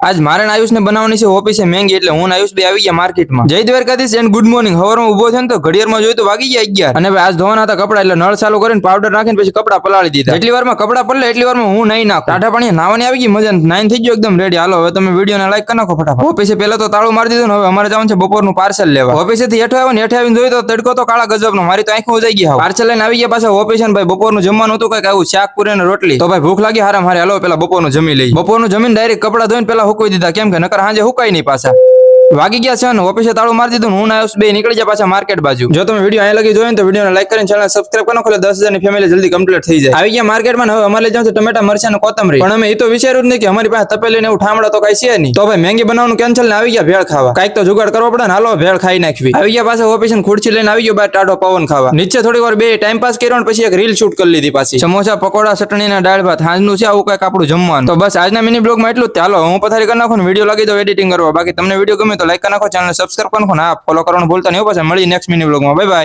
આજ મારે ને આયુષ ને બનાવવાની છે ઓફિસે મેંગી, એટલે હું ને આયુષ બે આવી ગયા માર્કેટમાં. જય દ્વારકાધીશ એન્ડ ગુડ મોર્નિંગ. હવારમાં ઉભો થયો ને તો ઘડિયાળમાં જોયું તો વાગી ગયા 11. અને આજ ધોવાના હતા કપડા, એટલે નળ ચાલુ કરીને પાવડર નાખીને પછી કપડા પલાળી દીધા. એટલી વારમાં કપડા પલળે એટલી વારમાં હું નહીં નાખું. ટાટા પાણી નાવાની આવી ગઈ મજા, નાઈન થઈ ગયો એકદમ રેડી. હાલો હવે તમે વિડીયોને લાઈક કરી નાખો ફટાફટ. ઓફિસે પહેલા તો તાળું મારી દીધું ને હવે અમારે જવાનું છે બપોરનું પાર્સલ લેવા. ઓફિસે થી હેઠો આવ્યો ને હેઠે આવીને જોયું તો તડકો તો કાળા ગજબનો, મારી તો આંખો ઉજાઈ ગઈ. પાર્સલ લઈને આવી ગયા પાછા ઓફિસે. ભાઈ બપોરનું જમવાનું હતું કઈક આવું શાક પૂરી ને રોટલી. તો ભાઈ ભૂખ લાગી હારા મારે, હાલો પેલા બપોરનું જમી લઈ. બપોરનું જમીને ડાયરેક્ટ કપડા ધોઈને પેલા હુકવી દીધા, કેમ કે નકર હાંજે હુકાઈ નહીં પાછા. વાગી ગયા છે ને ઓફિસે તાળું મારી દીધું. હું આયુષ બે નીકળી ગયા પાછા માર્કેટ બાજુ. જો તમે વિડીયો અહીંયા લગી જોયો ને તો વિડીયોને લાઈક કરીને ચેનલ સબસ્ક્રાઇબ કરો, એટલે 10,000 ની ફેમિલી જલ્દી કમ્પ્લીટ થઈ જાય. આવી ગયા માર્કેટમાં. હવે અમારે લઈ જાવ છે ટમેટા, મરચા અને કોથમરી. પણ અમે એ તો વિચાર્યું જ નહીં કે અમારી પાસે તપેલી ને એવું ઠામડા તો કઈ છે નહીં. તો ભાઈ મેંગી બનાવવાનું કેન્સલ ને આવી ગયા ભેળ ખાવા. કઈક તો જુગાડ કરવો પડે ને, હાલો ભેળ ખાઈ નાખવી. આવી ગયા પાછા ઓફિસે ખુરશી લઈને આવી ગયો બાર ટાઢો પવન ખાવા. નીચે થોડી વાર બે ટાઈમ પાસ કર્યો ને પછી એક રીલ શૂટ કરી લીધી પાછી. સમોસા, પકોડા, ચટણી ને દાળ ભાત. હાજનું છે આવું કઈક આપણું જમવાનું. તો બસ આજના મિની બ્લોગમાં એટલું જ. હાલો હું પથારી કરી નાખું ને વિડીયો લાગી દો એડિટિંગ કરવા. બાકી તમને વિડીયો ગમે તો લાઈક કરી નાખો, ચેનલ સબસ્ક્રાઇબ કરી નાખો ને ફોલો કરવાનું ભૂલતા નહીં. પાછા મળી નેક્સ્ટ મિની બ્લોગમાં. Bye bye.